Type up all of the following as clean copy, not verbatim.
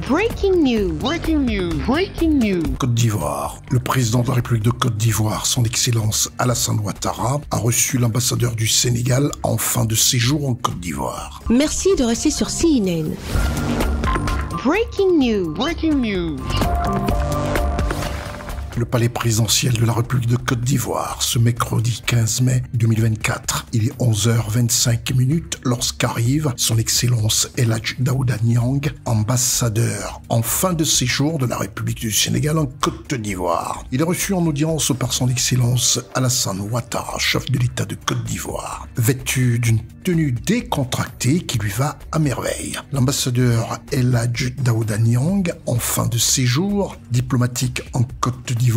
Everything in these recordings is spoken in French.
Breaking news. Breaking news. Breaking news. Côte d'Ivoire. Le président de la République de Côte d'Ivoire, son Excellence Alassane Ouattara, a reçu l'ambassadeur du Sénégal en fin de séjour en Côte d'Ivoire. Merci de rester sur CNN. Breaking news. Breaking news. Le palais présidentiel de la République de Côte d'Ivoire, ce mercredi 15 mai 2024. Il est 11h25 lorsqu'arrive son Excellence El Hadj Daouda Niang, ambassadeur en fin de séjour de la République du Sénégal en Côte d'Ivoire. Il est reçu en audience par son Excellence Alassane Ouattara, chef de l'État de Côte d'Ivoire, vêtu d'une tenue décontractée qui lui va à merveille. L'ambassadeur El Hadj Daouda Niang, en fin de séjour diplomatique en Côte d'Ivoire,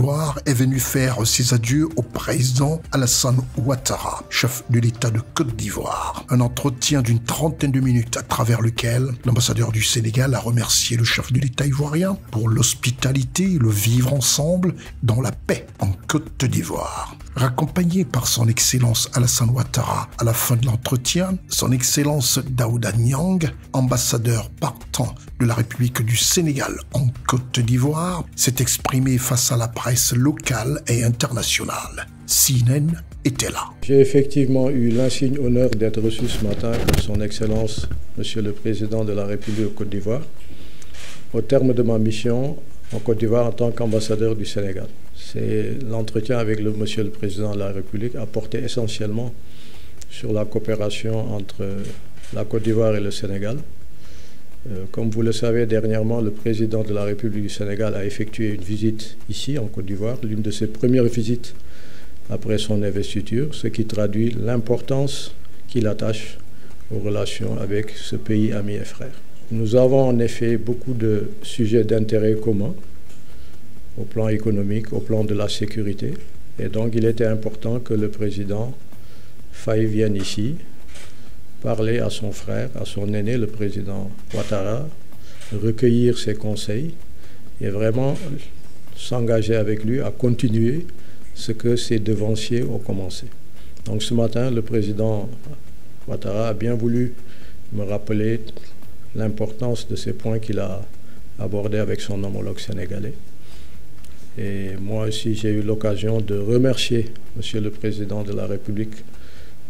est venu faire ses adieux au président Alassane Ouattara, chef de l'État de Côte d'Ivoire. Un entretien d'une trentaine de minutes à travers lequel l'ambassadeur du Sénégal a remercié le chef de l'État ivoirien pour l'hospitalité et le vivre ensemble dans la paix en Côte d'Ivoire. Raccompagné par son Excellence Alassane Ouattara, à la fin de l'entretien, son Excellence Daouda Niang, ambassadeur partant de la République du Sénégal en Côte d'Ivoire, s'est exprimé face à la presse locale et internationale. CNN était là. J'ai effectivement eu l'insigne honneur d'être reçu ce matin par son Excellence, Monsieur le Président de la République de Côte d'Ivoire, au terme de ma mission en Côte d'Ivoire en tant qu'ambassadeur du Sénégal. C'est l'entretien avec Monsieur le Président de la République a porté essentiellement sur la coopération entre la Côte d'Ivoire et le Sénégal. Comme vous le savez, dernièrement, le Président de la République du Sénégal a effectué une visite ici en Côte d'Ivoire, l'une de ses premières visites après son investiture, ce qui traduit l'importance qu'il attache aux relations avec ce pays ami et frère. Nous avons en effet beaucoup de sujets d'intérêt commun au plan économique, au plan de la sécurité. Et donc il était important que le président Faye vienne ici parler à son frère, à son aîné, le président Ouattara, recueillir ses conseils et vraiment s'engager avec lui à continuer ce que ses devanciers ont commencé. Donc ce matin, le président Ouattara a bien voulu me rappeler l'importance de ces points qu'il a abordés avec son homologue sénégalais. Et moi aussi, j'ai eu l'occasion de remercier Monsieur le Président de la République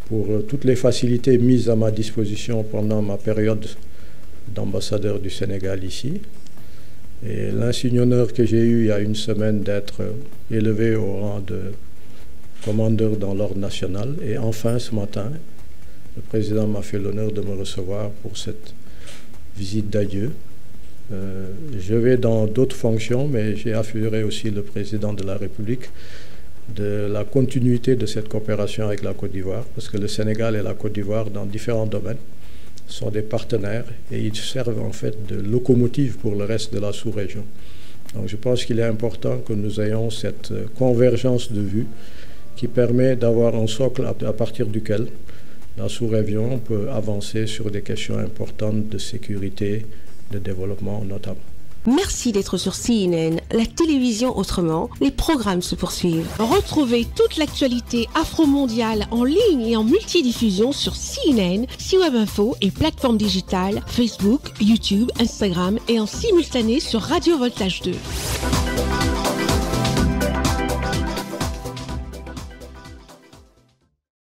pour toutes les facilités mises à ma disposition pendant ma période d'ambassadeur du Sénégal ici. Et l'insigne honneur que j'ai eu il y a une semaine d'être élevé au rang de commandeur dans l'ordre national. Et enfin, ce matin, le Président m'a fait l'honneur de me recevoir pour cette visite d'adieu. Je vais dans d'autres fonctions, mais j'ai assuré aussi le Président de la République de la continuité de cette coopération avec la Côte d'Ivoire, parce que le Sénégal et la Côte d'Ivoire, dans différents domaines, sont des partenaires et ils servent en fait de locomotive pour le reste de la sous-région. Donc je pense qu'il est important que nous ayons cette convergence de vues qui permet d'avoir un socle à partir duquel la sous-région peut avancer sur des questions importantes de sécurité, de développement notamment. Merci d'être sur CNN, la télévision autrement. Les programmes se poursuivent. Retrouvez toute l'actualité afro-mondiale en ligne et en multidiffusion sur CNN, C-Web Info et plateformes digitales, Facebook, YouTube, Instagram et en simultané sur Radio Voltage 2.